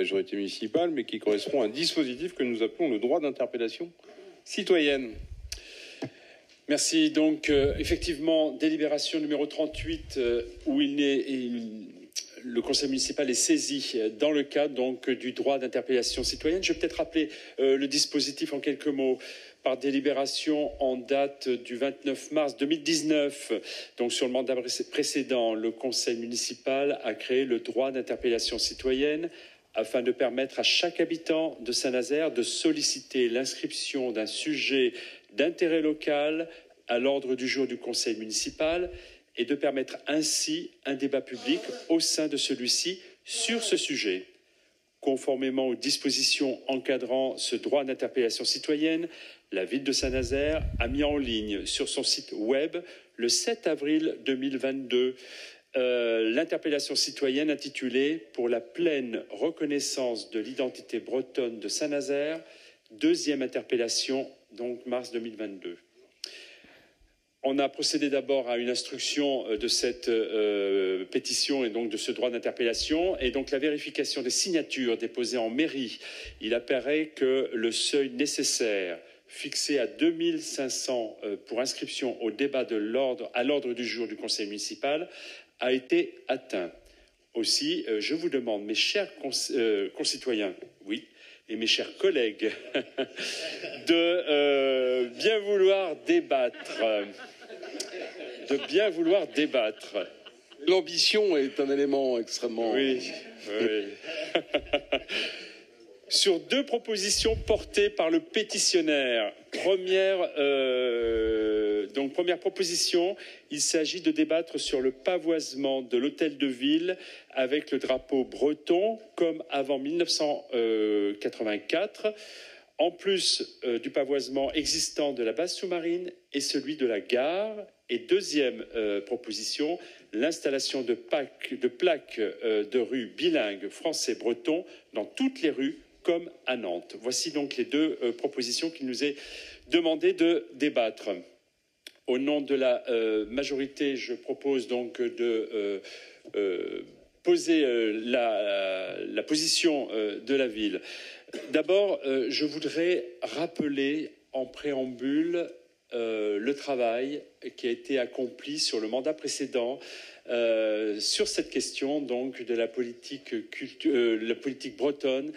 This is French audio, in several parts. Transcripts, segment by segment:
majorité municipale, mais qui correspond à un dispositif que nous appelons le droit d'interpellation citoyenne. Merci. Donc, effectivement, délibération numéro 38, où le conseil municipal est saisi dans le cadre donc, du droit d'interpellation citoyenne. Je vais peut-être rappeler le dispositif en quelques mots. Par délibération en date du 29 mars 2019, donc sur le mandat précédent, le conseil municipal a créé le droit d'interpellation citoyenne afin de permettre à chaque habitant de Saint-Nazaire de solliciter l'inscription d'un sujet d'intérêt local à l'ordre du jour du conseil municipal et de permettre ainsi un débat public au sein de celui-ci sur ce sujet. Conformément aux dispositions encadrant ce droit d'interpellation citoyenne, la ville de Saint-Nazaire a mis en ligne sur son site web le 7 avril 2022 l'interpellation citoyenne intitulée « Pour la pleine reconnaissance de l'identité bretonne de Saint-Nazaire », deuxième interpellation, donc mars 2022. On a procédé d'abord à une instruction de cette pétition et donc de ce droit d'interpellation et donc la vérification des signatures déposées en mairie. Il apparaît que le seuil nécessaire fixé à 2500 pour inscription au débat à l'ordre du jour du conseil municipal a été atteint. Aussi, je vous demande, mes chers concitoyens, oui, et mes chers collègues, de bien vouloir débattre. L'ambition est un élément extrêmement... Oui. Sur deux propositions portées par le pétitionnaire. Première proposition, il s'agit de débattre sur le pavoisement de l'hôtel de ville avec le drapeau breton, comme avant 1984, en plus du pavoisement existant de la base sous-marine et celui de la gare. Et deuxième proposition, l'installation de plaques de rue bilingues français-breton dans toutes les rues, comme à Nantes. Voici donc les deux propositions qu'il nous est demandé de débattre. Au nom de la majorité, je propose donc de poser la position de la ville. D'abord, je voudrais rappeler en préambule le travail qui a été accompli sur le mandat précédent sur cette question donc de la politique bretonne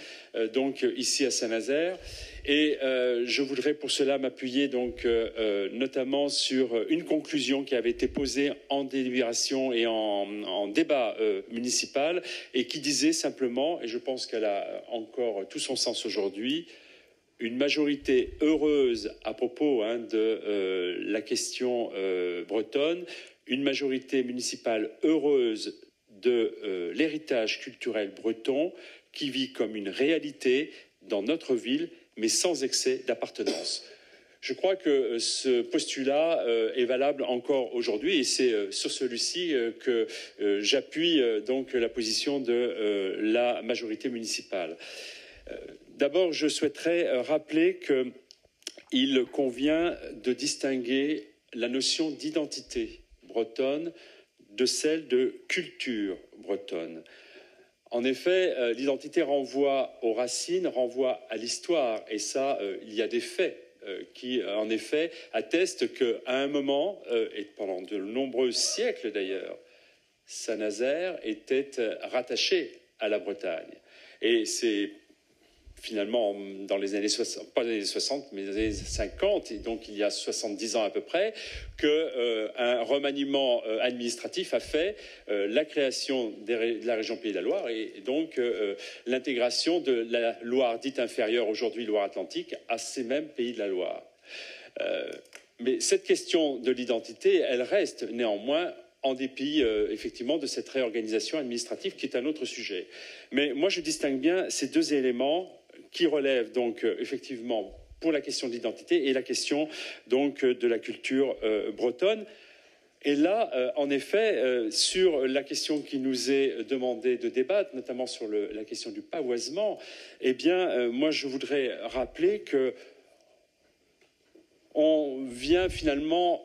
donc ici à Saint-Nazaire et je voudrais pour cela m'appuyer donc notamment sur une conclusion qui avait été posée en délibération et en débat municipal et qui disait simplement, et je pense qu'elle a encore tout son sens aujourd'hui, une majorité heureuse à propos de la question bretonne, une majorité municipale heureuse de l'héritage culturel breton qui vit comme une réalité dans notre ville, mais sans excès d'appartenance. Je crois que ce postulat est valable encore aujourd'hui et c'est sur celui-ci que j'appuie donc la position de la majorité municipale. D'abord, je souhaiterais rappeler qu'il convient de distinguer la notion d'identité bretonne de celle de culture bretonne. En effet, l'identité renvoie aux racines, renvoie à l'histoire, et ça, il y a des faits qui, en effet, attestent qu'à un moment, et pendant de nombreux siècles d'ailleurs, Saint-Nazaire était rattaché à la Bretagne. Et c'est finalement dans les années 60, pas les années 60, mais les années 50, et donc il y a 70 ans à peu près, qu'un remaniement administratif a fait la création de la région Pays de la Loire et donc l'intégration de la Loire dite inférieure, aujourd'hui Loire-Atlantique, à ces mêmes Pays de la Loire. Mais cette question de l'identité, elle reste néanmoins en dépit, effectivement, de cette réorganisation administrative qui est un autre sujet. Mais moi, je distingue bien ces deux éléments qui relèvent donc, effectivement, pour la question de l'identité et la question donc de la culture bretonne. Et là, en effet, sur la question qui nous est demandée de débattre, notamment sur la question du pavoisement, eh bien, moi, je voudrais rappeler que on vient finalement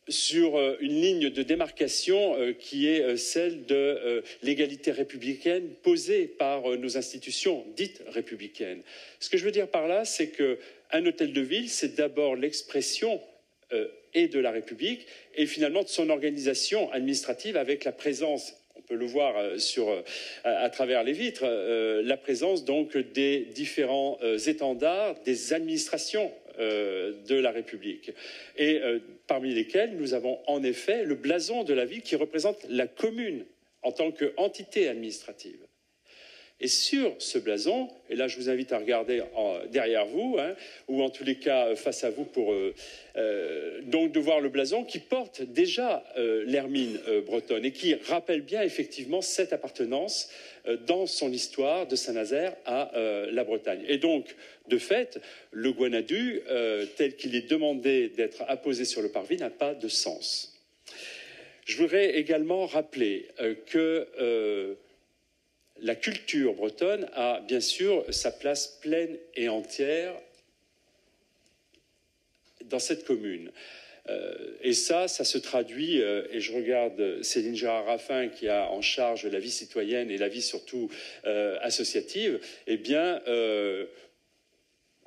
sur une ligne de démarcation qui est celle de l'égalité républicaine posée par nos institutions dites républicaines. Ce que je veux dire par là, c'est qu'un hôtel de ville, c'est d'abord l'expression et de la République et finalement de son organisation administrative avec la présence, on peut le voir à travers les vitres, la présence donc des différents étendards des administrations de la République. Et parmi lesquels nous avons en effet le blason de la ville qui représente la commune en tant qu'entité administrative. Et sur ce blason, et là je vous invite à regarder derrière vous, hein, ou en tous les cas face à vous pour donc de voir le blason qui porte déjà l'hermine bretonne et qui rappelle bien effectivement cette appartenance dans son histoire de Saint-Nazaire à la Bretagne. Et donc, de fait, le Guanadu, tel qu'il est demandé d'être apposé sur le parvis, n'a pas de sens. Je voudrais également rappeler que la culture bretonne a bien sûr sa place pleine et entière dans cette commune. Et ça se traduit, et je regarde Céline Gérard-Raffin qui a en charge la vie citoyenne et la vie surtout associative, eh bien,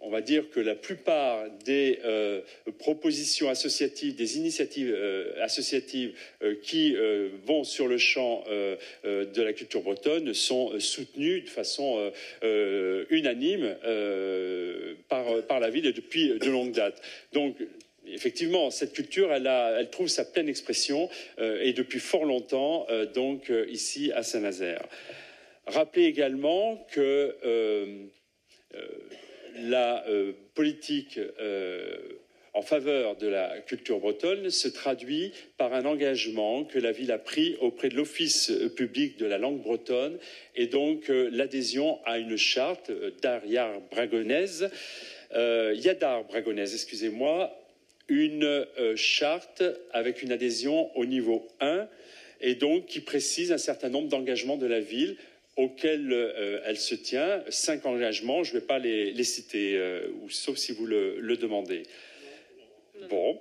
on va dire que la plupart des propositions associatives, des initiatives associatives qui vont sur le champ de la culture bretonne sont soutenues de façon unanime par la ville et depuis de longue date. Donc, effectivement, cette culture, elle trouve sa pleine expression et depuis fort longtemps, donc ici à Saint-Nazaire. Rappelez également que la politique en faveur de la culture bretonne se traduit par un engagement que la ville a pris auprès de l'Office public de la langue bretonne et donc l'adhésion à une charte Yadar Bragonnaise, excusez-moi, une charte avec une adhésion au niveau 1 et donc qui précise un certain nombre d'engagements de la ville auxquels elle se tient. 5 engagements, je ne vais pas les citer, sauf si vous le demandez. Bon.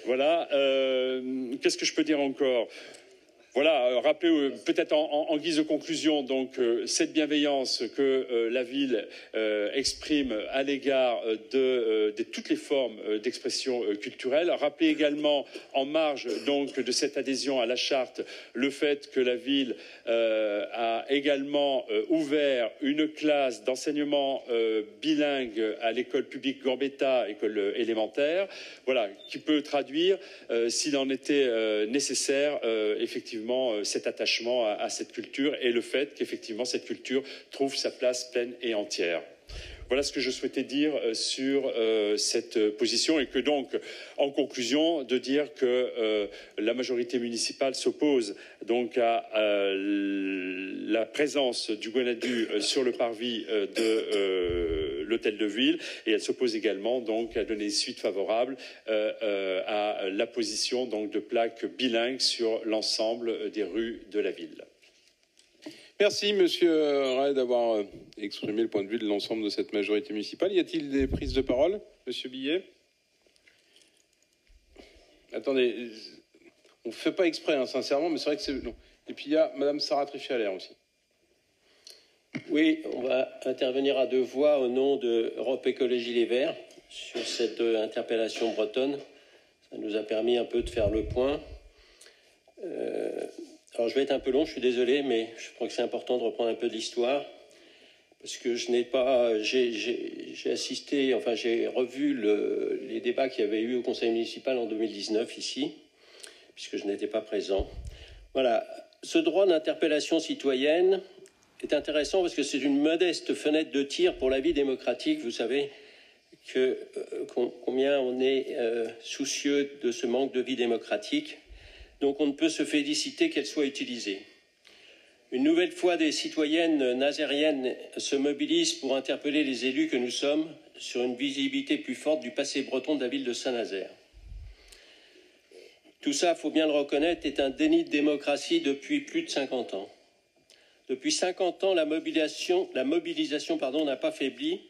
Voilà. Qu'est-ce que je peux dire encore ? Voilà, rappelez peut-être en guise de conclusion donc cette bienveillance que la ville exprime à l'égard de toutes les formes d'expression culturelle. Rappelez également en marge donc de cette adhésion à la charte le fait que la ville a également ouvert une classe d'enseignement bilingue à l'école publique Gambetta, école élémentaire, voilà, qui peut traduire s'il en était nécessaire effectivement cet attachement à cette culture et le fait qu'effectivement cette culture trouve sa place pleine et entière. Voilà ce que je souhaitais dire sur cette position et que donc, en conclusion, de dire que la majorité municipale s'oppose donc à la présence du Guanadu sur le parvis de l'hôtel de ville et elle s'oppose également donc à donner suite favorable à l'apposition donc de plaques bilingues sur l'ensemble des rues de la ville. Merci, Monsieur Ray, d'avoir exprimé le point de vue de l'ensemble de cette majorité municipale. Y a-t-il des prises de parole, Monsieur Billet? Attendez, on ne fait pas exprès, hein, sincèrement, mais c'est vrai que c'est... Non. Et puis il y a Madame Sarah Triffialer aussi. Oui, on va intervenir à 2 voix au nom de Europe Écologie Les Verts sur cette interpellation bretonne. Ça nous a permis un peu de faire le point. Alors je vais être un peu long, je suis désolé, mais je crois que c'est important de reprendre un peu de l'histoire parce que je n'ai pas, j'ai assisté, enfin j'ai revu les débats qu'il y avait eu au Conseil municipal en 2019 ici, puisque je n'étais pas présent. Voilà, ce droit d'interpellation citoyenne est intéressant parce que c'est une modeste fenêtre de tir pour la vie démocratique. Vous savez combien on est soucieux de ce manque de vie démocratique. Donc on ne peut se féliciter qu'elle soit utilisée. Une nouvelle fois, des citoyennes nazériennes se mobilisent pour interpeller les élus que nous sommes sur une visibilité plus forte du passé breton de la ville de Saint-Nazaire. Tout ça, il faut bien le reconnaître, est un déni de démocratie depuis plus de 50 ans. Depuis 50 ans, la mobilisation n'a pas faibli,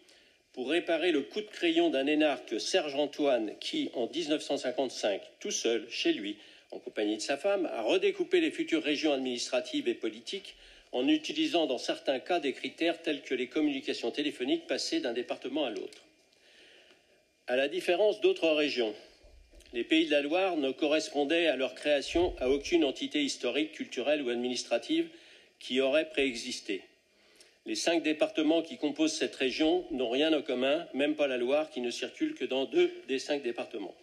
pour réparer le coup de crayon d'un énarque Serge Antoine qui, en 1955, tout seul, chez lui, en compagnie de sa femme, a redécoupé les futures régions administratives et politiques en utilisant dans certains cas des critères tels que les communications téléphoniques passées d'un département à l'autre. À la différence d'autres régions, les Pays de la Loire ne correspondaient à leur création à aucune entité historique, culturelle ou administrative qui aurait préexisté. Les 5 départements qui composent cette région n'ont rien en commun, même pas la Loire qui ne circule que dans 2 des 5 départements.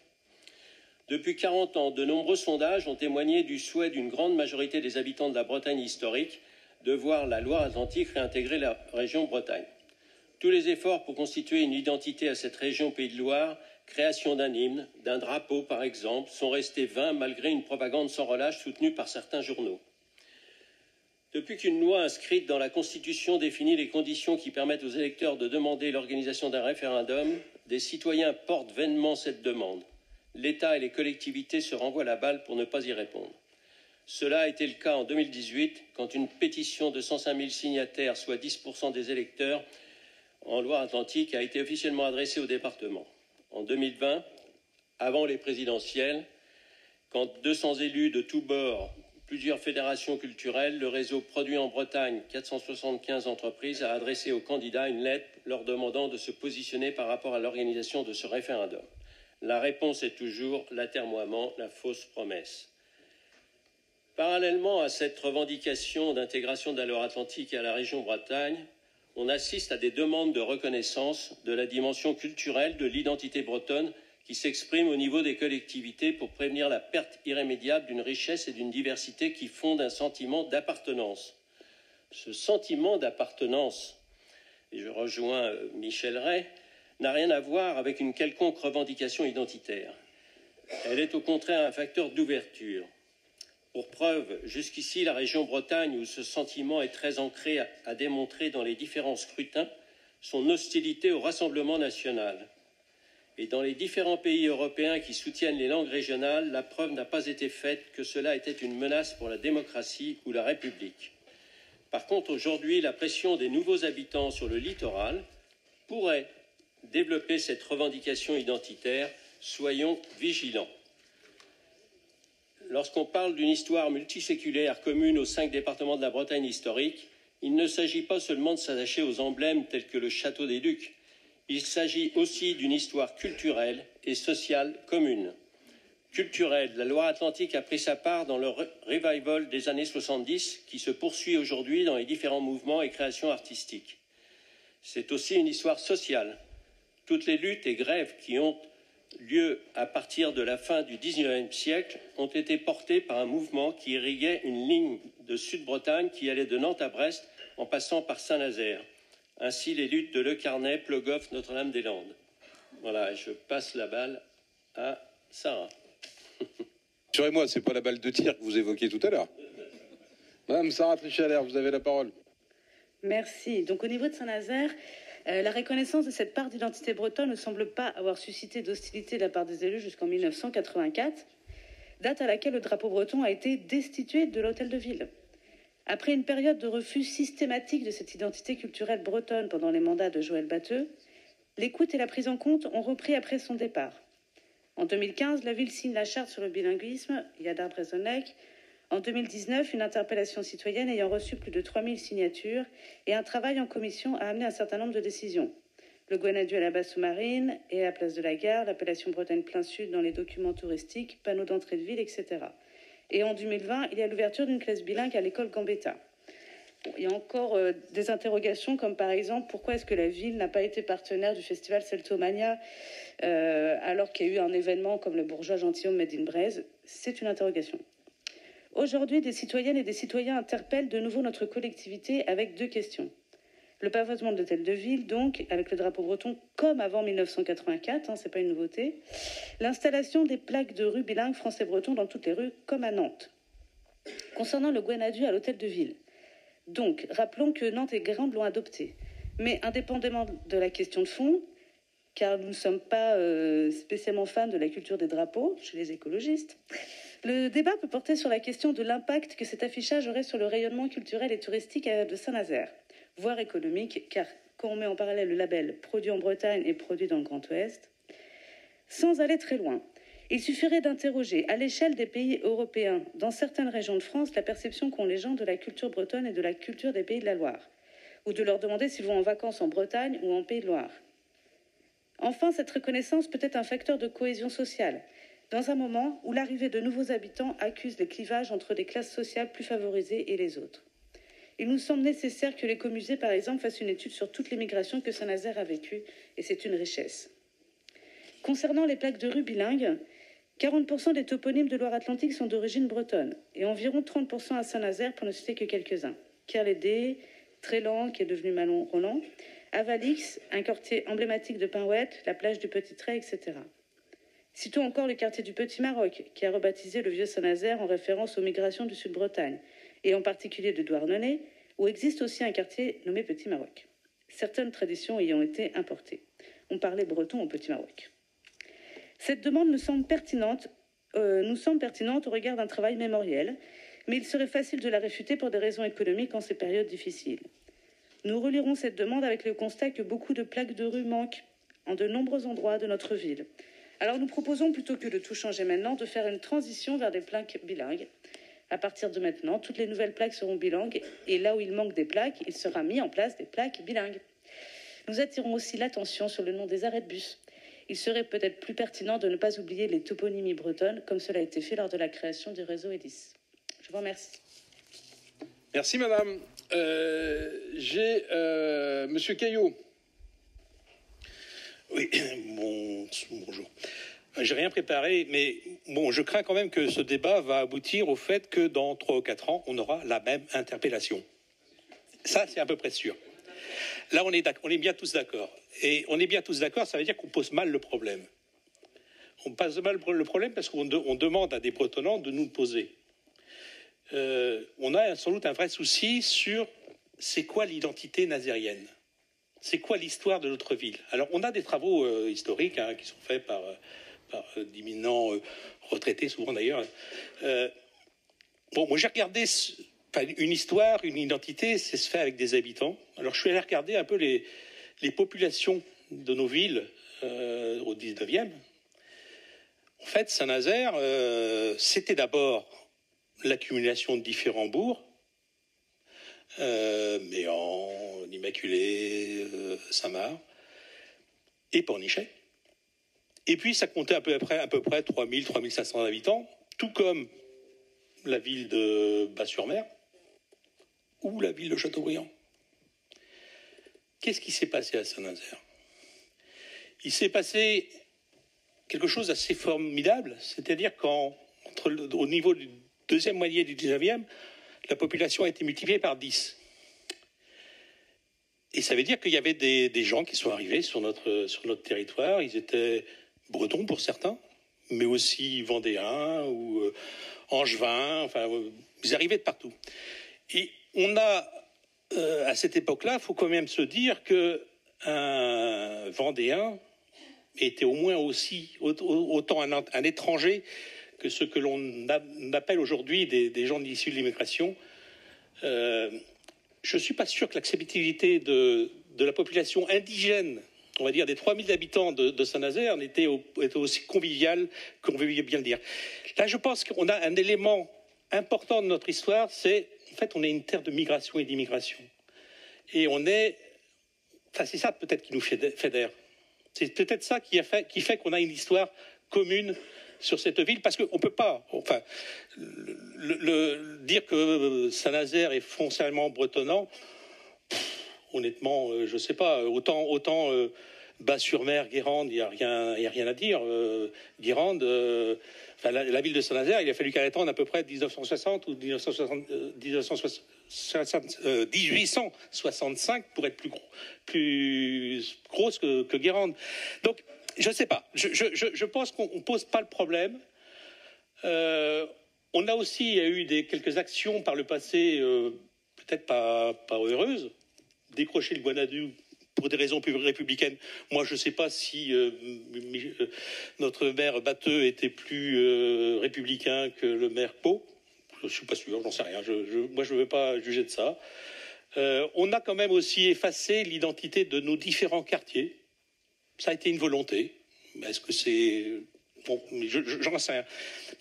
Depuis 40 ans, de nombreux sondages ont témoigné du souhait d'une grande majorité des habitants de la Bretagne historique de voir la Loire-Atlantique réintégrer la région Bretagne. Tous les efforts pour constituer une identité à cette région Pays de Loire, création d'un hymne, d'un drapeau par exemple, sont restés vains malgré une propagande sans relâche soutenue par certains journaux. Depuis qu'une loi inscrite dans la Constitution définit les conditions qui permettent aux électeurs de demander l'organisation d'un référendum, des citoyens portent vainement cette demande. L'État et les collectivités se renvoient la balle pour ne pas y répondre. Cela a été le cas en 2018, quand une pétition de 105 000 signataires, soit 10% des électeurs en Loire-Atlantique, a été officiellement adressée au département. En 2020, avant les présidentielles, quand 200 élus de tous bords, plusieurs fédérations culturelles, le réseau Produits en Bretagne, 475 entreprises, a adressé aux candidats une lettre leur demandant de se positionner par rapport à l'organisation de ce référendum. La réponse est toujours l'atermoiement, la fausse promesse. Parallèlement à cette revendication d'intégration de la Loire-Atlantique et à la région Bretagne, on assiste à des demandes de reconnaissance de la dimension culturelle de l'identité bretonne qui s'exprime au niveau des collectivités pour prévenir la perte irrémédiable d'une richesse et d'une diversité qui fondent un sentiment d'appartenance. Ce sentiment d'appartenance, et je rejoins Michel Ray, n'a rien à voir avec une quelconque revendication identitaire. Elle est au contraire un facteur d'ouverture. Pour preuve, jusqu'ici, la région Bretagne, où ce sentiment est très ancré, a démontré dans les différents scrutins son hostilité au Rassemblement national. Et dans les différents pays européens qui soutiennent les langues régionales, la preuve n'a pas été faite que cela était une menace pour la démocratie ou la République. Par contre, aujourd'hui, la pression des nouveaux habitants sur le littoral pourrait développer cette revendication identitaire. Soyons vigilants. Lorsqu'on parle d'une histoire multiséculaire commune aux 5 départements de la Bretagne historique, il ne s'agit pas seulement de s'attacher aux emblèmes tels que le château des Ducs. Il s'agit aussi d'une histoire culturelle et sociale commune. Culturelle, la Loire-Atlantique a pris sa part dans le revival des années 70 qui se poursuit aujourd'hui dans les différents mouvements et créations artistiques. C'est aussi une histoire sociale. Toutes les luttes et grèves qui ont lieu à partir de la fin du XIXe siècle ont été portées par un mouvement qui irriguait une ligne de Sud-Bretagne qui allait de Nantes à Brest en passant par Saint-Nazaire. Ainsi les luttes de Le Carnet, Plogoff, Notre-Dame-des-Landes. Voilà, je passe la balle à Sarah. Rassurez-moi, ce n'est pas la balle de tir que vous évoquiez tout à l'heure. Madame Sarah Trichet-Allaire, vous avez la parole. Merci. Donc au niveau de Saint-Nazaire, la reconnaissance de cette part d'identité bretonne ne semble pas avoir suscité d'hostilité de la part des élus jusqu'en 1984, date à laquelle le drapeau breton a été destitué de l'hôtel de ville. Après une période de refus systématique de cette identité culturelle bretonne pendant les mandats de Joël Batteux, l'écoute et la prise en compte ont repris après son départ. En 2015, la ville signe la charte sur le bilinguisme, Yadar Brezonec. En 2019, une interpellation citoyenne ayant reçu plus de 3000 signatures et un travail en commission a amené un certain nombre de décisions. Le Gouanadu à la base sous-marine et à la place de la gare, l'appellation Bretagne plein sud dans les documents touristiques, panneaux d'entrée de ville, etc. Et en 2020, il y a l'ouverture d'une classe bilingue à l'école Gambetta. Il y a encore des interrogations comme par exemple pourquoi est-ce que la ville n'a pas été partenaire du festival Celtomania alors qu'il y a eu un événement comme le Bourgeois Gentilhomme Made in Braise. C'est une interrogation. Aujourd'hui, des citoyennes et des citoyens interpellent de nouveau notre collectivité avec 2 questions. Le pavoisement de l'hôtel de ville, donc, avec le drapeau breton comme avant 1984, c'est pas une nouveauté. L'installation des plaques de rue bilingues français-breton dans toutes les rues, comme à Nantes. Concernant le Gouanadu à l'hôtel de ville. Donc, rappelons que Nantes et Guérande l'ont adopté. Mais indépendamment de la question de fond, car nous ne sommes pas spécialement fans de la culture des drapeaux, chez les écologistes, le débat peut porter sur la question de l'impact que cet affichage aurait sur le rayonnement culturel et touristique de Saint-Nazaire, voire économique, car quand on met en parallèle le label produit en Bretagne et produit dans le Grand Ouest. Sans aller très loin, il suffirait d'interroger à l'échelle des pays européens, dans certaines régions de France, la perception qu'ont les gens de la culture bretonne et de la culture des Pays de la Loire, ou de leur demander s'ils vont en vacances en Bretagne ou en Pays de Loire. Enfin, cette reconnaissance peut être un facteur de cohésion sociale, dans un moment où l'arrivée de nouveaux habitants accuse les clivages entre les classes sociales plus favorisées et les autres. Il nous semble nécessaire que l'écomusée, par exemple, fasse une étude sur toutes les migrations que Saint-Nazaire a vécues, et c'est une richesse. Concernant les plaques de rue bilingues, 40% des toponymes de Loire-Atlantique sont d'origine bretonne, et environ 30% à Saint-Nazaire, pour ne citer que quelques-uns. Kerlédé, Trélan, qui est devenu Malon-Roland, Avalix, un quartier emblématique de Pinouette, la plage du Petit Trait, etc. Citons encore le quartier du Petit Maroc, qui a rebaptisé le vieux Saint-Nazaire en référence aux migrations du Sud-Bretagne, et en particulier de Douarnenez, où existe aussi un quartier nommé Petit Maroc. Certaines traditions ayant été importées. On parlait breton au Petit Maroc. Cette demande nous semble pertinente au regard d'un travail mémoriel, mais il serait facile de la réfuter pour des raisons économiques en ces périodes difficiles. Nous relierons cette demande avec le constat que beaucoup de plaques de rue manquent en de nombreux endroits de notre ville. Alors nous proposons, plutôt que de tout changer maintenant, de faire une transition vers des plaques bilingues. À partir de maintenant, toutes les nouvelles plaques seront bilingues, et là où il manque des plaques, il sera mis en place des plaques bilingues. Nous attirons aussi l'attention sur le nom des arrêts de bus. Il serait peut-être plus pertinent de ne pas oublier les toponymies bretonnes, comme cela a été fait lors de la création du réseau EDIS. Je vous remercie. Merci, madame. J'ai monsieur Caillot. Oui, bonjour. J'ai rien préparé, mais bon, je crains quand même que ce débat va aboutir au fait que dans 3 ou 4 ans, on aura la même interpellation. Ça, c'est à peu près sûr. Là, on est bien tous d'accord. Et on est bien tous d'accord, ça veut dire qu'on pose mal le problème. On pose mal le problème parce qu'on demande à des Bretonnants de nous le poser. On a sans doute un vrai souci sur c'est quoi l'identité nazérienne. C'est quoi l'histoire de notre ville. Alors, on a des travaux historiques qui sont faits par d'éminents retraités, souvent d'ailleurs. Moi, j'ai regardé une histoire, une identité, c'est se fait avec des habitants. Alors, je suis allé regarder un peu les populations de nos villes au 19e. En fait, Saint-Nazaire, c'était d'abord l'accumulation de différents bourgs, Méan, l'Immaculée, Saint-Marc et Pornichet. Et puis, ça comptait à peu près 3000, 3500 habitants, tout comme la ville de Bas-sur-Mer ou la ville de Châteaubriand. Qu'est-ce qui s'est passé à Saint-Nazaire? Il s'est passé quelque chose d'assez formidable, c'est-à-dire qu'au niveau du deuxième moitié du 19e, la population a été multipliée par 10. Et ça veut dire qu'il y avait des gens qui sont arrivés sur notre territoire. Ils étaient bretons pour certains, mais aussi vendéens ou angevins. Enfin, ils arrivaient de partout. Et on a, à cette époque-là, il faut quand même se dire qu'un vendéen était au moins autant un étranger que ce que l'on appelle aujourd'hui des gens issus de l'immigration. Je ne suis pas sûr que l'acceptabilité de la population indigène, on va dire des 3000 habitants de Saint-Nazaire, était aussi conviviale qu'on veut bien le dire. Là, je pense qu'on a un élément important de notre histoire, c'est en fait on est une terre de migration et d'immigration. Et c'est ça peut-être qui nous fédère. C'est peut-être ça qui fait qu'on a une histoire commune sur cette ville, parce qu'on ne peut pas dire que Saint-Nazaire est foncièrement bretonnant. Honnêtement, je ne sais pas. Autant Bas-sur-Mer, Guérande, il n'y a rien à dire. Guérande, la ville de Saint-Nazaire, il a fallu qu'elle attende à peu près 1960 ou 1865 pour être plus grosse que Guérande. Donc, je ne sais pas. Je pense qu'on ne pose pas le problème. On a aussi eu quelques actions par le passé, peut-être pas heureuses. Décrocher le Guanadu pour des raisons plus républicaines. Moi, je ne sais pas si notre maire Batteux était plus républicain que le maire Pau. Je ne suis pas sûr, j'en sais rien. Moi, je ne veux pas juger de ça. On a quand même aussi effacé l'identité de nos différents quartiers. Ça a été une volonté. Est-ce que c'est... Bon, j'en sais rien.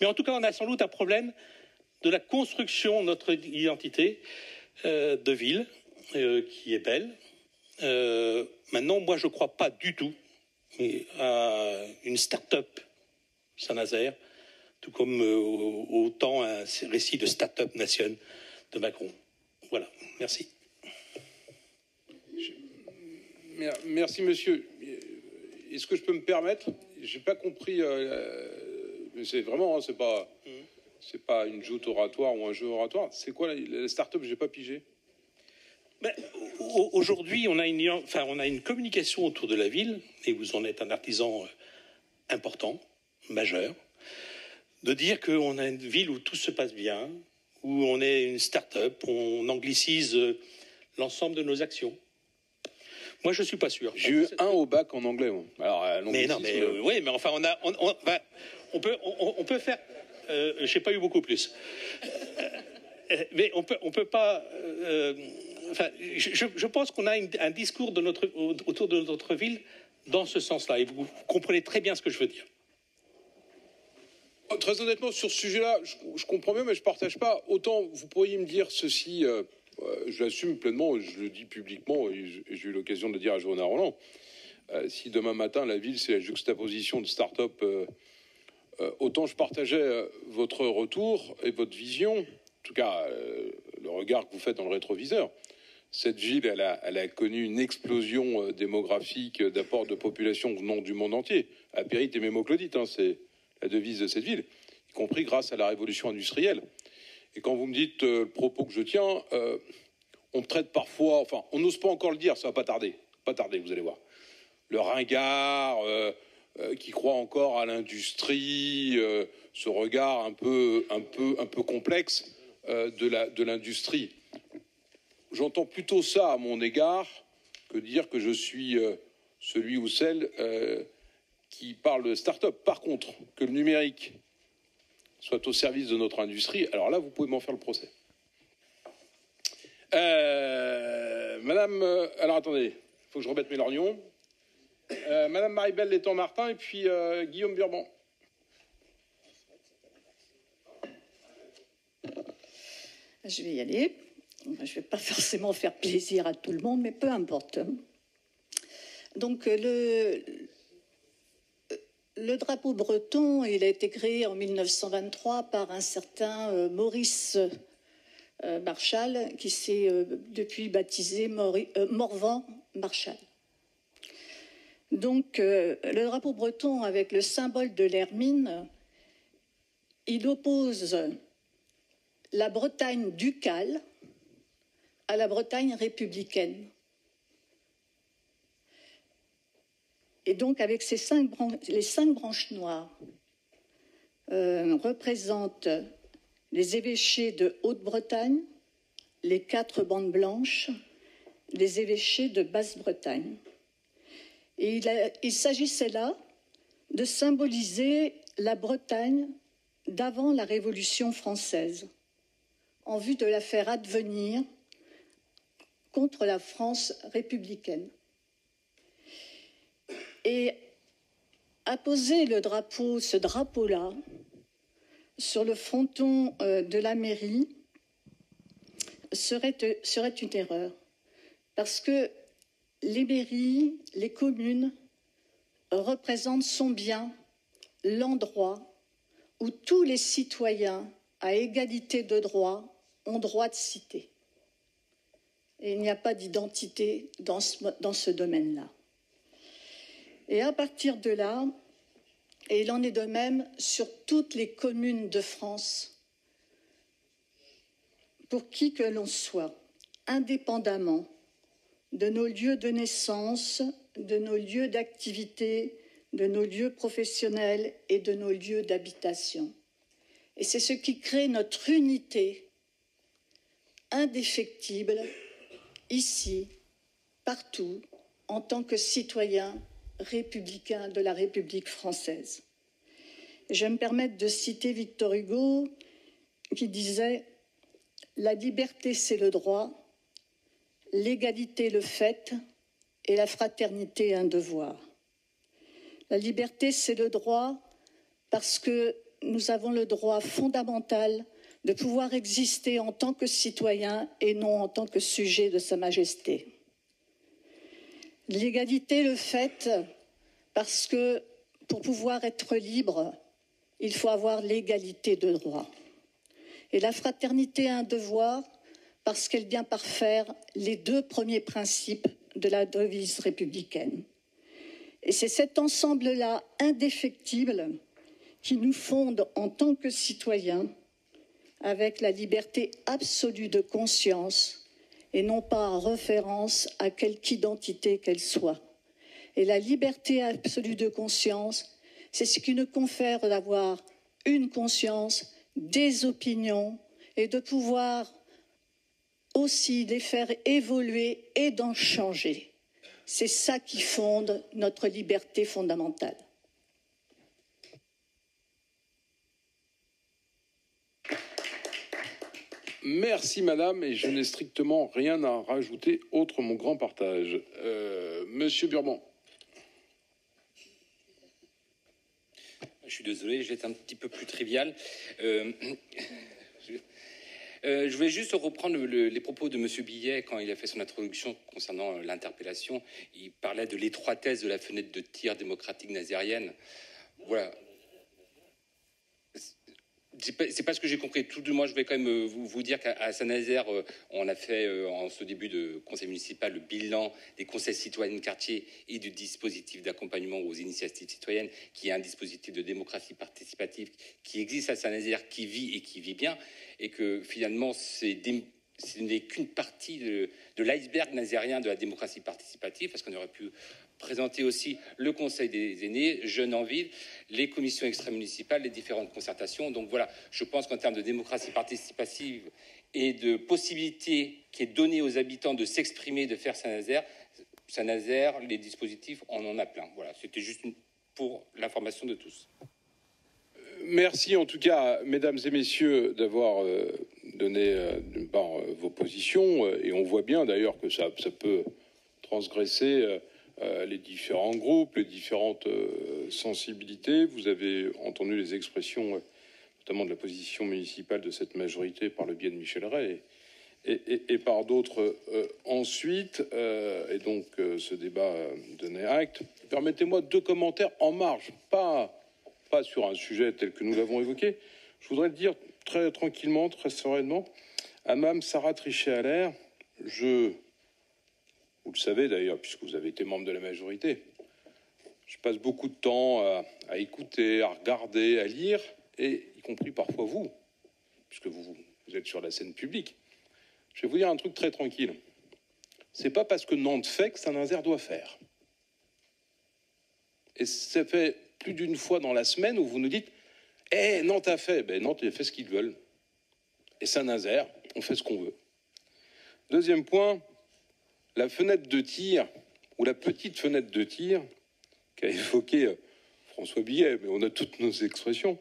Mais en tout cas, on a sans doute un problème de la construction de notre identité de ville, qui est belle. Maintenant, moi, je ne crois pas du tout à une start-up Saint-Nazaire, tout comme autant un récit de start-up nation de Macron. Voilà, merci. Merci, monsieur. Est-ce que je peux me permettre? J'ai pas compris. C'est vraiment, c'est pas une joute oratoire ou un jeu oratoire. C'est quoi la start-up? J'ai pas pigé. Ben, aujourd'hui, on a une communication autour de la ville, et vous en êtes un artisan important, majeur, de dire qu'on a une ville où tout se passe bien, où on est une start-up, on anglicise l'ensemble de nos actions. Moi, je ne suis pas sûr. J'ai eu un au bac en anglais. Moi. Alors, mais non, mais oui, mais enfin, on peut faire. J'ai pas eu beaucoup plus. Mais on peut pas. Enfin, je pense qu'on a un discours autour de notre ville dans ce sens-là, et vous comprenez très bien ce que je veux dire. Très honnêtement, sur ce sujet-là, je comprends bien, mais je ne partage pas. Autant vous pourriez me dire ceci, je l'assume pleinement, je le dis publiquement, et j'ai eu l'occasion de le dire à Johanna Roland. Si demain matin, la ville, c'est la juxtaposition de start-up, autant je partageais votre retour et votre vision, en tout cas le regard que vous faites dans le rétroviseur. Cette ville, elle a connu une explosion démographique d'apport de population venant du monde entier. Apérite et mémoclodite, c'est la devise de cette ville, y compris grâce à la révolution industrielle. Et quand vous me dites le propos que je tiens, on me traite parfois, enfin, on n'ose pas encore le dire, ça va pas tarder, vous allez voir. Le ringard qui croit encore à l'industrie, ce regard un peu complexe de l'industrie. J'entends plutôt ça à mon égard que dire que je suis celui ou celle qui parle de start-up. Par contre, que le numérique soit au service de notre industrie, alors là, vous pouvez m'en faire le procès. Madame, alors attendez, il faut que je remette mes lorgnons. Madame Marie-Belle Létang-Martin et puis Guillaume Burban. Je vais y aller. Je ne vais pas forcément faire plaisir à tout le monde, mais peu importe. Donc, le drapeau breton, il a été créé en 1923 par un certain Maurice Marchal, qui s'est depuis baptisé Morvan Marchal. Donc, le drapeau breton, avec le symbole de l'hermine, il oppose la Bretagne ducale à la Bretagne républicaine. Et donc, avec les 5 branches noires, représentent les évêchés de Haute-Bretagne, les 4 bandes blanches, les évêchés de Basse-Bretagne. Et il s'agissait là de symboliser la Bretagne d'avant la Révolution française, en vue de la faire advenir contre la France républicaine. Et apposer ce drapeau-là, sur le fronton de la mairie, serait une erreur. Parce que les mairies, les communes, sont bien l'endroit où tous les citoyens, à égalité de droits, ont droit de citer. Et il n'y a pas d'identité dans ce domaine-là. Et à partir de là, et il en est de même sur toutes les communes de France, pour qui que l'on soit, indépendamment de nos lieux de naissance, de nos lieux d'activité, de nos lieux professionnels et de nos lieux d'habitation. Et c'est ce qui crée notre unité indéfectible, ici, partout, en tant que citoyens républicains de la République française. Je vais me permettre de citer Victor Hugo, qui disait « La liberté, c'est le droit, l'égalité le fait et la fraternité un devoir. La liberté, c'est le droit parce que nous avons le droit fondamental de pouvoir exister en tant que citoyen et non en tant que sujet de Sa Majesté. L'égalité le fait parce que pour pouvoir être libre, il faut avoir l'égalité de droit. Et la fraternité a un devoir parce qu'elle vient parfaire les deux premiers principes de la devise républicaine. Et c'est cet ensemble-là indéfectible qui nous fonde en tant que citoyens avec la liberté absolue de conscience et non pas en référence à quelque identité qu'elle soit. Et la liberté absolue de conscience, c'est ce qui nous confère d'avoir une conscience, des opinions et de pouvoir aussi les faire évoluer et d'en changer. C'est ça qui fonde notre liberté fondamentale. Merci madame, et je n'ai strictement rien à rajouter autre mon grand partage. Monsieur Burban. Je suis désolé, je vais être un petit peu plus trivial. Je voulais juste reprendre les propos de M. Billet quand il a fait son introduction concernant l'interpellation. Il parlait de l'étroitesse de la fenêtre de tir démocratique nazérienne. Voilà. C'est pas ce que j'ai compris. Tout de moi, je vais quand même vous dire qu'à Saint-Nazaire, on a fait en ce début de conseil municipal le bilan des conseils citoyens de quartier et du dispositif d'accompagnement aux initiatives citoyennes, qui est un dispositif de démocratie participative qui existe à Saint-Nazaire, qui vit et qui vit bien, et que finalement, ce n'est qu'une partie de l'iceberg nazérien de la démocratie participative, parce qu'on aurait pu présenter aussi le conseil des aînés, jeunes en ville, les commissions extra-municipales, les différentes concertations. Donc voilà, je pense qu'en termes de démocratie participative et de possibilité qui est donnée aux habitants de s'exprimer, de faire Saint-Nazaire, les dispositifs, on en a plein. Voilà, c'était juste pour l'information de tous. Merci en tout cas, mesdames et messieurs, d'avoir donné d'une part vos positions, et on voit bien d'ailleurs que ça peut transgresser les différents groupes, les différentes sensibilités. Vous avez entendu les expressions, notamment de la position municipale de cette majorité par le biais de Michel Ray et par d'autres ensuite. Et donc ce débat donnait acte. Permettez-moi 2 commentaires en marge, pas sur un sujet tel que nous l'avons évoqué. Je voudrais le dire très tranquillement, très sereinement, à Mme Sarah Trichet-Allaire. Vous le savez d'ailleurs, puisque vous avez été membre de la majorité, je passe beaucoup de temps à écouter, à regarder, à lire, et y compris parfois vous, puisque vous êtes sur la scène publique. Je vais vous dire un truc très tranquille. C'est pas parce que Nantes fait que Saint-Nazaire doit faire. Et ça fait plus d'une fois dans la semaine où vous nous dites « Eh, Nantes a fait !» Ben Nantes a fait ce qu'ils veulent. Et Saint-Nazaire, on fait ce qu'on veut. Deuxième point, la fenêtre de tir, ou la petite fenêtre de tir, qu'a évoqué François Billet, mais on a toutes nos expressions,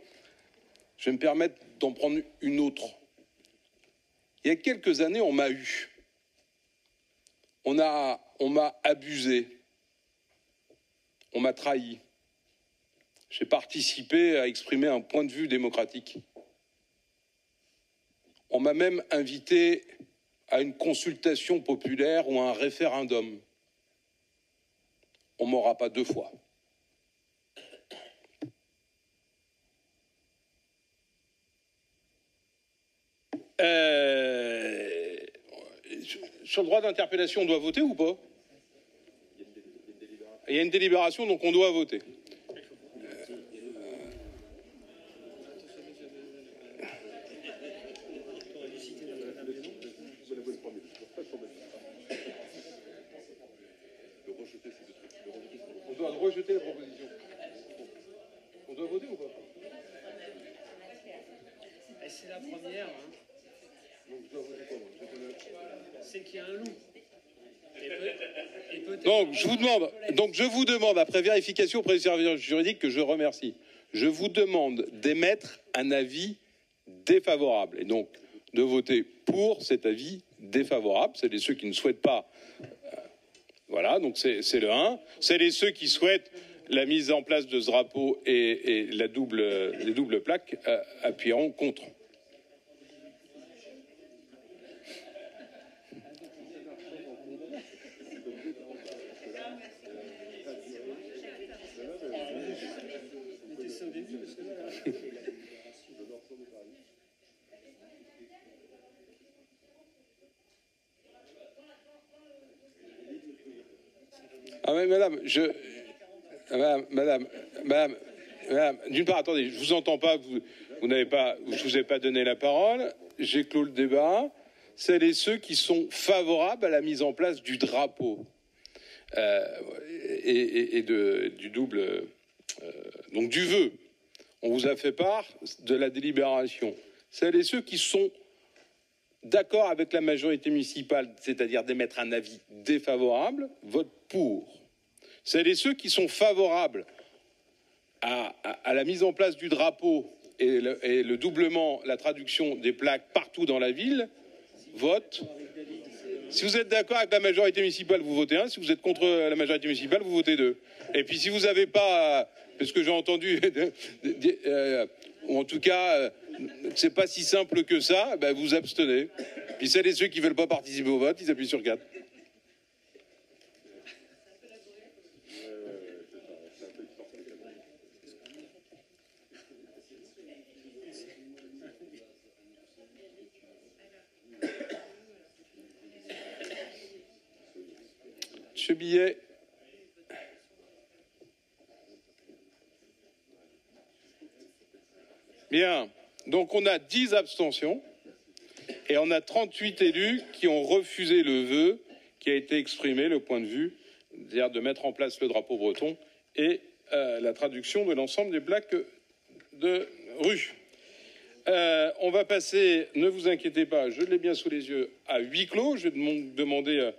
je vais me permettre d'en prendre une autre. Il y a quelques années, on m'a eu. On m'a abusé. On m'a trahi. J'ai participé à exprimer un point de vue démocratique. On m'a même invité à une consultation populaire ou à un référendum. On ne m'aura pas 2 fois. Sur le droit d'interpellation, on doit voter ou pas? Il y a une délibération, donc on doit voter. On doit rejeter la proposition. On doit voter ou pas? C'est la première. Hein. Donc je dois voter quoi, moi? C'est qu'il y a un loup. Donc je vous demande, après vérification auprès du service juridique que je remercie, je vous demande d'émettre un avis défavorable et donc de voter pour cet avis défavorables, c'est ceux qui ne souhaitent pas. Voilà, donc c'est le 1. C'est ceux qui souhaitent la mise en place de ce drapeau et les doubles plaques appuieront contre. Ah mais madame, madame, d'une part, attendez, je vous entends pas, je vous ai pas donné la parole, j'ai clos le débat. C'est ceux qui sont favorables à la mise en place du drapeau du double, donc du vœu. On vous a fait part de la délibération. C'est ceux qui sont d'accord avec la majorité municipale, c'est-à-dire d'émettre un avis défavorable, votent pour. C'est ceux qui sont favorables à la mise en place du drapeau et le doublement, la traduction des plaques partout dans la ville, votent. Si vous êtes d'accord avec la majorité municipale, vous votez 1. Si vous êtes contre la majorité municipale, vous votez 2. Et puis si vous n'avez pas, parce que j'ai entendu, ou en tout cas, c'est pas si simple que ça, ben vous abstenez. Puis celles et ceux qui ne veulent pas participer au vote, ils appuient sur 4. Monsieur Billet. Bien. Donc on a 10 abstentions et on a 38 élus qui ont refusé le vœu qui a été exprimé, le point de vue, c'est-à-dire de mettre en place le drapeau breton et la traduction de l'ensemble des plaques de rue. On va passer, ne vous inquiétez pas, je l'ai bien sous les yeux, à huis clos. Je vais demander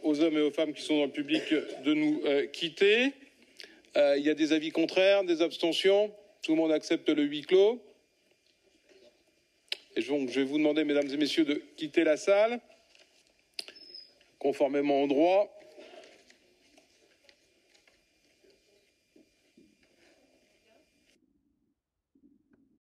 aux hommes et aux femmes qui sont dans le public de nous quitter. Il y a des avis contraires, des abstentions. Tout le monde accepte le huis clos. Et donc, je vais vous demander, mesdames et messieurs, de quitter la salle, conformément au droit.